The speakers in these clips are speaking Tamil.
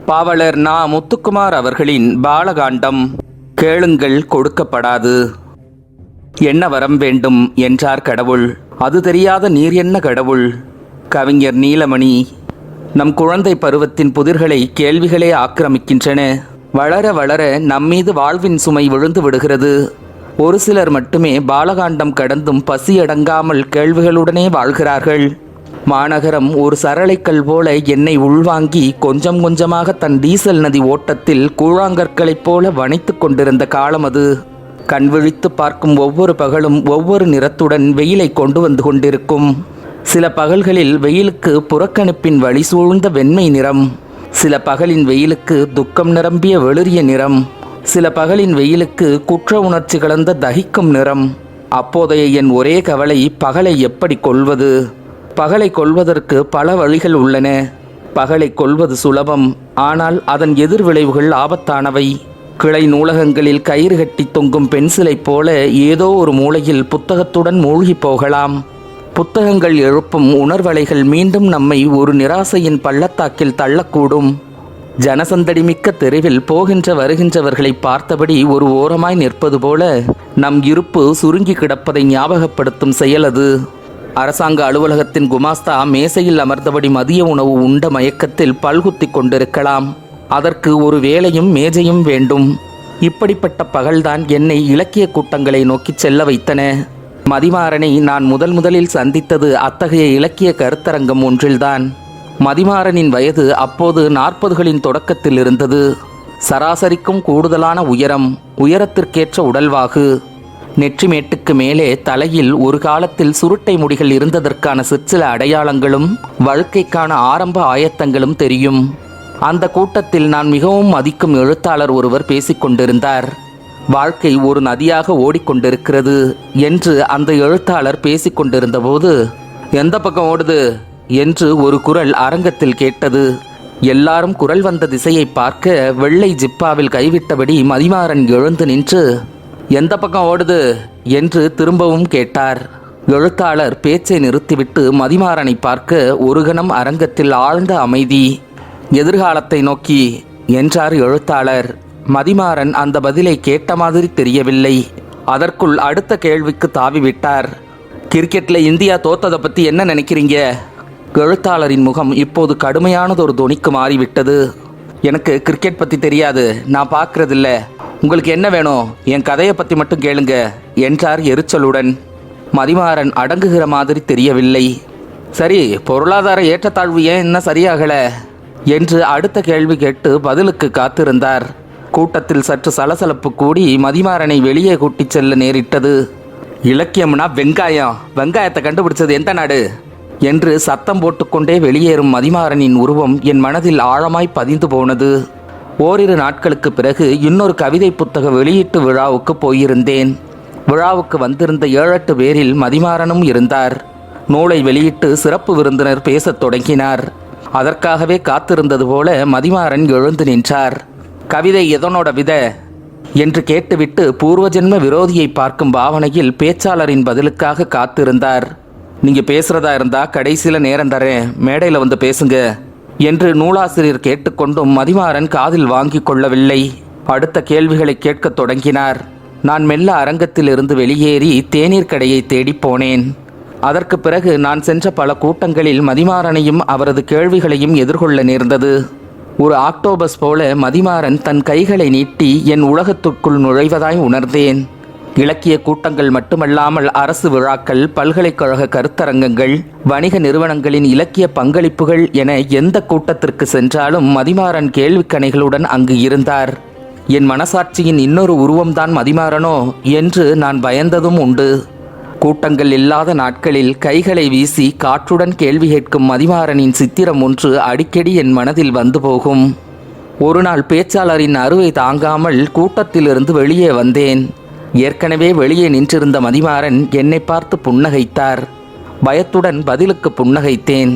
பாவலர் நா. முத்துக்குமார் அவர்களின் பாலகாண்டம். கேளுங்கள் கொடுக்கப்படாது. என்ன வரம் வேண்டும் என்றார் கடவுள். அது தெரியாத நீர் என்ன கடவுள்? கவிஞர் நீலமணி. நம் குழந்தை பருவத்தின் புதிர்களை கேள்விகளே ஆக்கிரமிக்கின்றன. வளர வளர நம்மீது வாழ்வின் சுமை விழுந்து விடுகிறது. ஒரு சிலர் மட்டுமே பாலகாண்டம் கடந்தும் பசியடங்காமல் கேள்விகளுடனே வாழ்கிறார்கள். மாநகரம் ஒரு சரளைக்கல் போல என்னை உள்வாங்கி கொஞ்சம் கொஞ்சமாக தன் டீசல் நதி ஓட்டத்தில் கூழாங்கற்களைப் போல வனைத்து கொண்டிருந்த காலம் அது. கண் விழித்து பார்க்கும் ஒவ்வொரு பகலும் ஒவ்வொரு நிறத்துடன் வெயிலை கொண்டு வந்து கொண்டிருக்கும். சில பகல்களில் வெயிலுக்கு புறக்கணிப்பின் வழி சூழ்ந்த வெண்மை நிறம், சில பகலின் வெயிலுக்கு துக்கம் நிரம்பிய வெளிரிய நிறம், சில பகலின் வெயிலுக்கு குற்ற உணர்ச்சி கலந்த தகிக்கும் நிறம். அப்போதைய என் ஒரே கவலை, பகலை எப்படி கொல்வது? பகலை கொல்வதற்கு பல வழிகள் உள்ளன. பகலை கொல்வது சுலபம், ஆனால் அதன் எதிர்விளைவுகள் ஆபத்தானவை. கிளை நூலகங்களில் கயிறு கட்டி தொங்கும் பென்சிலை போல ஏதோ ஒரு மூலையில் புத்தகத்துடன் மூழ்கி போகலாம். புத்தகங்கள் எழுப்பும் உணர்வலைகள் மீண்டும் நம்மை ஒரு நிராசையின் பள்ளத்தாக்கில் தள்ளக்கூடும். ஜனசந்தடிமிக்க தெருவில் போகின்ற வருகின்றவர்களை பார்த்தபடி ஒரு ஓரமாய் நிற்பது போல நம் இருப்பு சுருங்கி கிடப்பதை ஞாபகப்படுத்தும் செயல் அது. அரசாங்க அலுவலகத்தின் குமாஸ்தா மேசையில் அமர்ந்தபடி மதிய உணவு உண்ட மயக்கத்தில் பல்குத்தி கொண்டிருக்கலாம். அதற்கு ஒரு வேலையும் மேஜையும் வேண்டும். இப்படிப்பட்ட பகல்தான் என்னை இலக்கிய கூட்டங்களை நோக்கி செல்ல வைத்தன. மதிமாறனை நான் முதலில் சந்தித்தது அத்தகைய இலக்கிய கருத்தரங்கம் ஒன்றில்தான். மதிமாறனின் வயது அப்போது 40களின் தொடக்கத்தில் இருந்தது. சராசரிக்கும் கூடுதலான உயரம், உயரத்திற்கேற்ற உடல்வாகு. நெற்றிமேட்டுக்கு மேலே தலையில் ஒரு காலத்தில் சுருட்டை முடிகள் இருந்ததற்கான சிற்சில அடையாளங்களும் வாழ்க்கைக்கான ஆரம்ப ஆயத்தங்களும் தெரியும். அந்த கூட்டத்தில் நான் மிகவும் மதிக்கும் எழுத்தாளர் ஒருவர் பேசிக்கொண்டிருந்தார். வாழ்க்கை ஒரு நதியாக ஓடிக்கொண்டிருக்கிறது என்று அந்த எழுத்தாளர் பேசிக்கொண்டிருந்த போது, எந்த பக்கம் ஓடுது என்று ஒரு குரல் அரங்கத்தில் கேட்டது. எல்லாரும் குரல் வந்த திசையை பார்க்க வெள்ளை ஜிப்பாவில் கைவிட்டபடி மதிமாறன் எழுந்து நின்று, எந்த பக்கம் ஓடுது என்று திரும்பவும் கேட்டார். எழுத்தாளர் பேச்சை நிறுத்திவிட்டு மதிமாறனை பார்க்க ஒரு கணம் அரங்கத்தில் ஆழ்ந்த அமைதி. எதிர்காலத்தை நோக்கி என்றார் எழுத்தாளர். மதிமாறன் அந்த பதிலை கேட்ட மாதிரி தெரியவில்லை. அதற்குள் அடுத்த கேள்விக்கு தாவிவிட்டார். கிரிக்கெட்டில் இந்தியா தோத்ததை பற்றி என்ன நினைக்கிறீங்க? எழுத்தாளரின் முகம் இப்போது கடுமையானதொரு தொனிக்கு மாறிவிட்டது. எனக்கு கிரிக்கெட் பற்றி தெரியாது, நான் பார்க்கறதில்ல. உங்களுக்கு என்ன வேணும்? என் கதையை பற்றி மட்டும் கேளுங்க என்றார் எரிச்சலுடன். மதிமாறன் அடங்குகிற மாதிரி தெரியவில்லை. சரி, பொருளாதார ஏற்றத்தாழ்வு ஏன் இன்னும் சரியாகலை என்று அடுத்த கேள்வி கேட்டு பதிலுக்கு காத்திருந்தார். கூட்டத்தில் சற்று சலசலப்பு கூடி மதிமாறனை வெளியே கூட்டிச் செல்ல நேரிட்டது. இலக்கியம்னா வெங்காயம், வெங்காயத்தை கண்டுபிடிச்சது எந்த நாடு என்று சத்தம் போட்டுக்கொண்டே வெளியேறும் மதிமாறனின் உருவம் என் மனதில் ஆழமாய் பதிந்து போனது. ஓரிரு நாட்களுக்கு பிறகு இன்னொரு கவிதை புத்தக வெளியீட்டு விழாவுக்கு போயிருந்தேன். விழாவுக்கு வந்திருந்த 7-8 பேரில் மதிமாறனும் இருந்தார். நூலை வெளியிட்டு சிறப்பு விருந்தினர் பேசத் தொடங்கினார். அதற்காகவே காத்திருந்தது போல மதிமாறன் எழுந்து நின்றார். கவிதை எதனோட வித என்று கேட்டுவிட்டு பூர்வஜென்ம விரோதியை பார்க்கும் பாவனையில் பேச்சாளரின் பதிலுக்காக காத்திருந்தார். நீங்க பேசுறதா இருந்தா கடைசியில் நேரம் தரேன், மேடையில் வந்து பேசுங்க என்று நூலாசிரியர் கேட்டுக்கொண்டும் மதிமாறன் காதில் வாங்கி கொள்ளவில்லை. அடுத்த கேள்விகளை கேட்கத் தொடங்கினார். நான் மெல்ல அரங்கத்திலிருந்து வெளியேறி தேநீர் கடையை தேடி போனேன். அதற்கு பிறகு நான் சென்ற பல கூட்டங்களில் மதிமாறனையும் அவரது கேள்விகளையும் எதிர்கொள்ள நேர்ந்தது. ஒரு ஆக்டோபஸ் போல மதிமாறன் தன் கைகளை நீட்டி என் உலகத்துக்குள் நுழைவதாய் உணர்ந்தேன். இலக்கிய கூட்டங்கள் மட்டுமல்லாமல் அரசு விழாக்கள், பல்கலைக்கழக கருத்தரங்கங்கள், வணிக நிறுவனங்களின் இலக்கிய பங்களிப்புகள் என எந்த கூட்டத்திற்கு சென்றாலும் மதிமாறன் கேள்விக்கணைகளுடன் அங்கு இருந்தார். என் மனசாட்சியின் இன்னொரு உருவம்தான் மதிமாறனோ என்று நான் பயந்ததும் உண்டு. கூட்டங்கள் இல்லாத நாட்களில் கைகளை வீசி காற்றுடன் கேள்வி கேட்கும் மதிமாறனின் சித்திரம் ஒன்று அடிக்கடி என் மனதில் வந்து போகும். ஒரு நாள் பேச்சாளரின் அருவை தாங்காமல் கூட்டத்திலிருந்து வெளியே வந்தேன். ஏற்கனவே வெளியே நின்றிருந்த மதிமாறன் என்னை பார்த்து புன்னகைத்தார். பயத்துடன் பதிலுக்கு புன்னகைத்தேன்.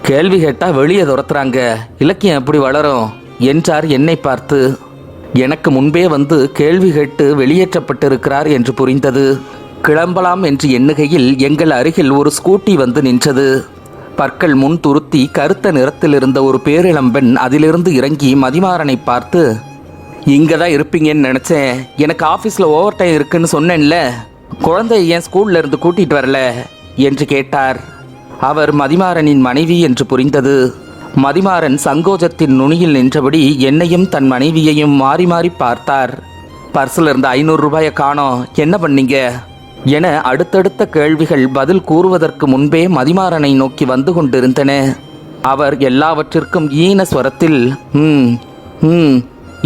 கேள்வி கேட்டால் வெளியே துரத்துறாங்க, இலக்கியம் எப்படி வளரும் என்றார் என்னை பார்த்து. எனக்கு முன்பே வந்து கேள்வி கேட்டு வெளியேற்றப்பட்டிருக்கிறார் என்று புரிந்தது. கிளம்பலாம் என்று எண்ணுகையில் எங்கள் அருகில் ஒரு ஸ்கூட்டி வந்து நின்றது. பற்கள் முன் துருத்தி கருத்த நிறத்தில் இருந்த ஒரு பேரிளம்பெண் அதிலிருந்து இறங்கி மதிமாறனை பார்த்து, இங்கே தான் இருப்பீங்கன்னு நினச்சேன். எனக்கு ஆஃபீஸில் ஓவர் டைம் இருக்குன்னு சொன்னேன்ல, குழந்தைய ஏன் ஸ்கூல்ல இருந்து கூட்டிகிட்டு வரல என்று கேட்டார். அவர் மதிமாறனின் மனைவி என்று புரிந்தது. மதிமாறன் சங்கோஜத்தின் நுனியில் நின்றபடி என்னையும் தன் மனைவியையும் மாறி மாறி பார்த்தார். பர்சில் இருந்த 500 ரூபாயை காணோம், என்ன பண்ணீங்க என அடுத்தடுத்த கேள்விகள் பதில் கூறுவதற்கு முன்பே மதிமாறனை நோக்கி வந்து கொண்டிருந்தன. அவர் எல்லாவற்றிற்கும் ஈன ஸ்வரத்தில்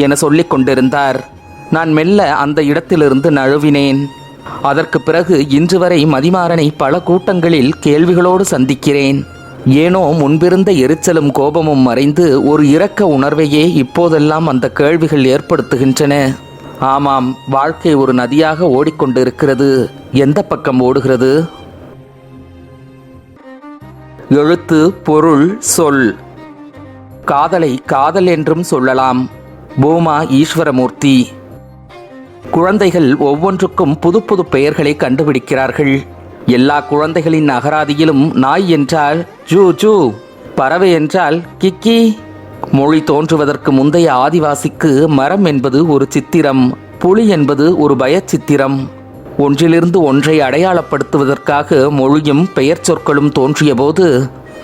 என சொல்லிக் கொண்டிருந்தார். நான் மெல்ல அந்த இடத்திலிருந்து நழுவினேன். அதற்கு பிறகு இன்று வரை மதிமாறனை பல கூட்டங்களில் கேள்விகளோடு சந்திக்கிறேன். ஏனோ முன்பிருந்த எரிச்சலும் கோபமும் மறைந்து ஒரு இரக்க உணர்வையே இப்போதெல்லாம் அந்த கேள்விகள் ஏற்படுத்துகின்றன. ஆமாம், வாழ்க்கை ஒரு நதியாக ஓடிக்கொண்டிருக்கிறது. எந்த பக்கம் ஓடுகிறது? எழுத்து, பொருள், சொல். காதலை காதல் என்றும் சொல்லலாம். பூமா ஈஸ்வரமூர்த்தி. குழந்தைகள் ஒவ்வொன்றுக்கும் புது புது பெயர்களை கண்டுபிடிக்கிறார்கள். எல்லா குழந்தைகளின் அகராதியிலும் நாய் என்றால் ஜூ ஜூ, பறவை என்றால் கிக்கி. மொழி தோன்றுவதற்கு முந்தைய ஆதிவாசிக்கு மரம் என்பது ஒரு சித்திரம், புலி என்பது ஒரு பயச்சித்திரம். ஒன்றிலிருந்து ஒன்றை அடையாளப்படுத்துவதற்காக மொழியும் பெயர் சொற்களும் தோன்றிய போது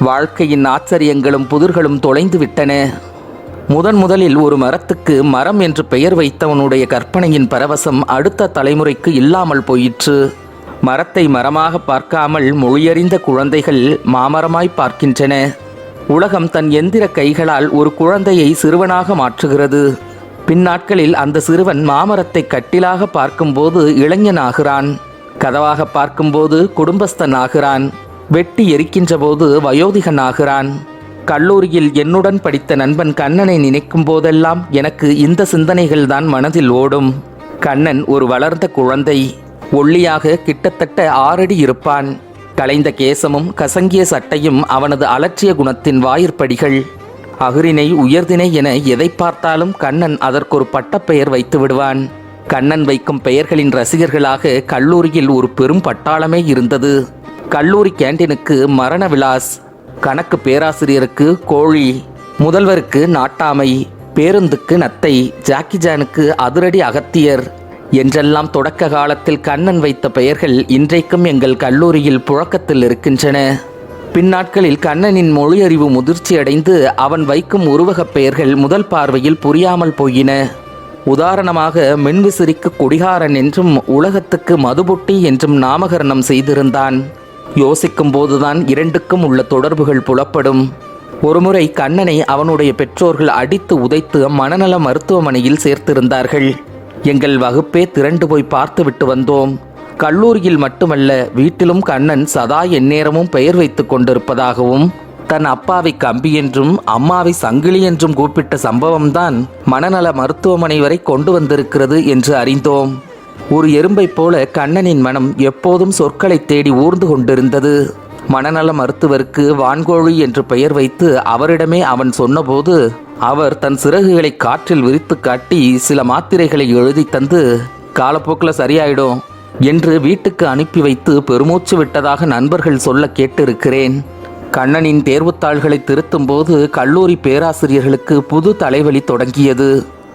வாழ்க்கையின் ஆச்சரியங்களும் புதிர்களும் தொலைந்து விட்டன. முதலில் ஒரு மரத்துக்கு மரம் என்று பெயர் வைத்தவனுடைய கற்பனையின் பரவசம் அடுத்த தலைமுறைக்கு இல்லாமல் போயிற்று. மரத்தை மரமாக பார்க்காமல் மொழியறிந்த குழந்தைகள் மாமரமாய் பார்க்கின்றன. உலகம் தன் எந்திர கைகளால் ஒரு குழந்தையை சிறுவனாக மாற்றுகிறது. பின்னாட்களில் அந்த சிறுவன் மாமரத்தை கட்டிலாக பார்க்கும்போது இளைஞனாகிறான், கதவாக பார்க்கும்போது குடும்பஸ்தன் ஆகிறான், வெட்டி எரிக்கின்ற போது வயோதிகன் ஆகிறான். கல்லூரியில் என்னுடன் படித்த நண்பன் கண்ணனை நினைக்கும் போதெல்லாம் எனக்கு இந்த சிந்தனைகள் தான் மனதில் ஓடும். கண்ணன் ஒரு வளர்ந்த குழந்தை. ஒல்லியாக கிட்டத்தட்ட 6 அடி இருப்பான். கலைந்த கேசமும் கசங்கிய சட்டையும் அவனது அலட்சிய குணத்தின் வாயிற்படிகள். அகிரினை உயர்தினை என எதை பார்த்தாலும் கண்ணன் அதற்கொரு பட்டப்பெயர் வைத்து விடுவான். கண்ணன் வைக்கும் பெயர்களின் ரசிகர்களாக கல்லூரியில் ஒரு பெரும் பட்டாளமே இருந்தது. கல்லூரி கேண்டீனுக்கு மரண விலாஸ், கணக்கு பேராசிரியருக்கு கோழி, முதல்வருக்கு நாட்டாமை, பேருந்துக்கு நத்தை, ஜாக்கி ஜானுக்கு அதிரடி அகத்தியர் என்றெல்லாம் தொடக்க காலத்தில் கண்ணன் வைத்த பெயர்கள் இன்றைக்கும் எங்கள் கல்லூரியில் புழக்கத்தில் இருக்கின்றன. பின்னாட்களில் கண்ணனின் மொழியறிவு முதிர்ச்சியடைந்து அவன் வைக்கும் உருவகப் பெயர்கள் முதல் பார்வையில் புரியாமல் போயின. உதாரணமாக மின்விசிறிக்கு குடிகாரன் என்றும் உலகத்துக்கு மதுபுட்டி என்றும் நாமகரணம் செய்திருந்தான். யோசிக்கும் போதுதான் இரண்டுக்கும் உள்ள தொடர்புகள் புலப்படும். ஒருமுறை கண்ணனை அவனுடைய பெற்றோர்கள் அடித்து உதைத்து மனநல மருத்துவமனையில் சேர்த்திருந்தார்கள். எங்கள் வகுப்பே திரண்டு போய் பார்த்துவிட்டு வந்தோம். கல்லூரியில் மட்டுமல்ல, வீட்டிலும் கண்ணன் சதா எந்நேரமும் பெயர் வைத்து கொண்டிருப்பதாகவும் தன் அப்பாவை கம்பி என்றும் அம்மாவை சங்கிலி என்றும் கூப்பிட்ட சம்பவம்தான் மனநல மருத்துவமனை வரை கொண்டு வந்திருக்கிறது என்று அறிந்தோம். ஒரு எறும்பைப் போல கண்ணனின் மனம் எப்போதும் சொற்களை தேடி ஊர்ந்து கொண்டிருந்தது. மனநல மருத்துவருக்கு வான்கோழி என்று பெயர் வைத்து அவரிடமே அவன் சொன்னபோது அவர் தன் சிறகுகளை காற்றில் விரித்து காட்டி சில மாத்திரைகளை எழுதி தந்து காலப்போக்கில் சரியாயிடும் என்று வீட்டுக்கு அனுப்பி வைத்து பெருமூச்சு விட்டதாக நண்பர்கள் சொல்ல கேட்டிருக்கிறேன். கண்ணனின் தேர்வுத்தாள்களை திருத்தும் போது கல்லூரி பேராசிரியர்களுக்கு புது தலைவலி தொடங்கியது.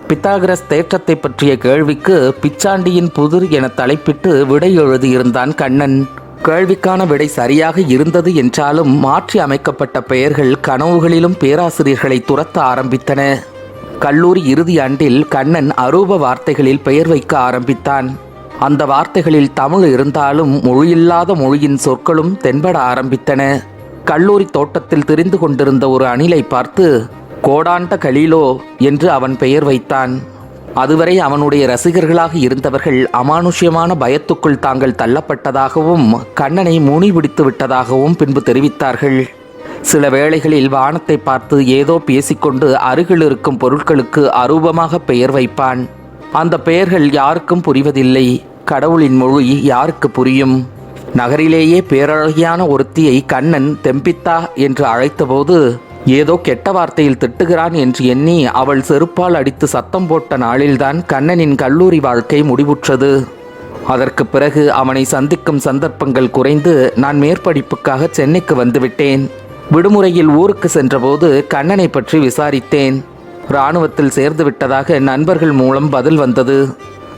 பித்தாகரஸ் தேற்றத்தை பற்றிய கேள்விக்கு பிச்சாண்டியின் புதிர் என தலைப்பிட்டு விடை எழுதியிருந்தான் கண்ணன். கேள்விக்கான விடை சரியாக இருந்தது என்றாலும் மாற்றி அமைக்கப்பட்ட பெயர்கள் கனவுகளிலும் பேராசிரியர்களை துரத்த ஆரம்பித்தன. கல்லூரி இறுதி ஆண்டில் கண்ணன் அரூப வார்த்தைகளில் பெயர் வைக்க ஆரம்பித்தான். அந்த வார்த்தைகளில் தமிழ் இருந்தாலும் மொழியில்லாத மொழியின் சொற்களும் தென்பட ஆரம்பித்தன. கல்லூரி தோட்டத்தில் திரிந்து கொண்டிருந்த ஒரு அணிலை பார்த்து கோடாண்ட கலீலோ என்று அவன் பெயர் வைத்தான். அதுவரை அவனுடைய ரசிகர்களாக இருந்தவர்கள் அமானுஷ்யமான பயத்துக்குள் தாங்கள் தள்ளப்பட்டதாகவும் கண்ணனை மூனி பிடித்து விட்டதாகவும் பின்பு தெரிவித்தார்கள். சில வேளைகளில் வானத்தை பார்த்து ஏதோ பேசிக்கொண்டு அருகில் இருக்கும் பொருட்களுக்கு அரூபமாக பெயர் வைப்பான். அந்த பெயர்கள் யாருக்கும் புரிவதில்லை. கடவுளின் மொழி யாருக்கு புரியும்? நகரிலேயே பேரழகியான ஒருத்தியை கண்ணன் தெம்பித்தா என்று அழைத்தபோது ஏதோ கெட்ட வார்த்தையில் திட்டுகிறான் என்று எண்ணி அவள் செருப்பால் அடித்து சத்தம் போட்ட நாளில்தான் கண்ணனின் கல்லூரி வாழ்க்கை முடிவுற்றது. அதற்கு பிறகு அவனை சந்திக்கும் சந்தர்ப்பங்கள் குறைந்து நான் மேற்படிப்புக்காக சென்னைக்கு வந்துவிட்டேன். விடுமுறையில் ஊருக்கு சென்றபோது கண்ணனை பற்றி விசாரித்தேன். இராணுவத்தில் சேர்ந்து விட்டதாக நண்பர்கள் மூலம் பதில் வந்தது.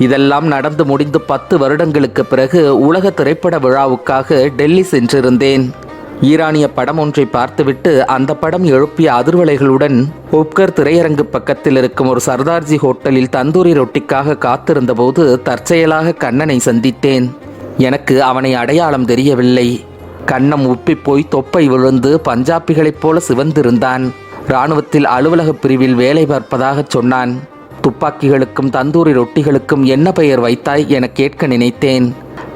இதெல்லாம் நடந்து முடிந்து 10 வருடங்களுக்கு பிறகு உலக திரைப்பட விழாவுக்காக டெல்லி சென்றிருந்தேன். ஈரானிய படம் ஒன்றை பார்த்துவிட்டு அந்த படம் எழுப்பிய அதிர்வலைகளுடன் உப்கர் திரையரங்கு பக்கத்தில் இருக்கும் ஒரு சர்தார்ஜி ஹோட்டலில் தந்தூரி ரொட்டிக்காக காத்திருந்த போது தற்செயலாக கண்ணனை சந்தித்தேன். எனக்கு அவனை அடையாளம் தெரியவில்லை. கன்னம் உப்பி போய் தொப்பை விழுந்து பஞ்சாபிகளைப் போல சிவந்திருந்தான். இராணுவத்தில் அலுவலக பிரிவில் வேலை பார்ப்பதாக சொன்னான். துப்பாக்கிகளுக்கும் தந்தூரி ரொட்டிகளுக்கும் என்ன பெயர் வைத்தாய் என கேட்க நினைத்தேன்.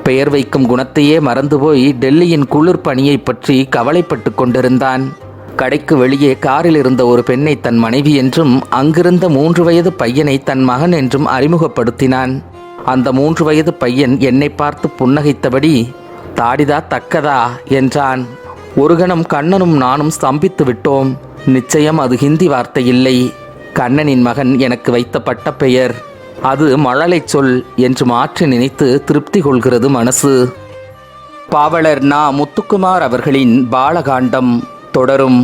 பெயர் வைக்கும் குணத்தையே மறந்துபோய் டெல்லியின் குளிர் பனியை பற்றி கவலைப்பட்டு கொண்டிருந்தான். கடைக்கு வெளியே காரில் இருந்த ஒரு பெண்ணை தன் மனைவி என்றும் அங்கிருந்த 3 வயது பையனை தன் மகன் என்றும் அறிமுகப்படுத்தினான். அந்த 3 வயது பையன் என்னை பார்த்து புன்னகைத்தபடி தாடிதா தக்கதா என்றான். ஒரு கணம் கண்ணனும் நானும் ஸ்தம்பித்து விட்டோம். நிச்சயம் அது ஹிந்தி வார்த்தை இல்லை. கண்ணனின் மகன் எனக்கு வைத்த பட்ட பெயர். அது மழலை சொல் என்று மாற்றி நினைத்து திருப்தி கொள்கிறது மனசு. பாவலர் நா. முத்துக்குமார் அவர்களின் பாலகாண்டம் தொடரும்.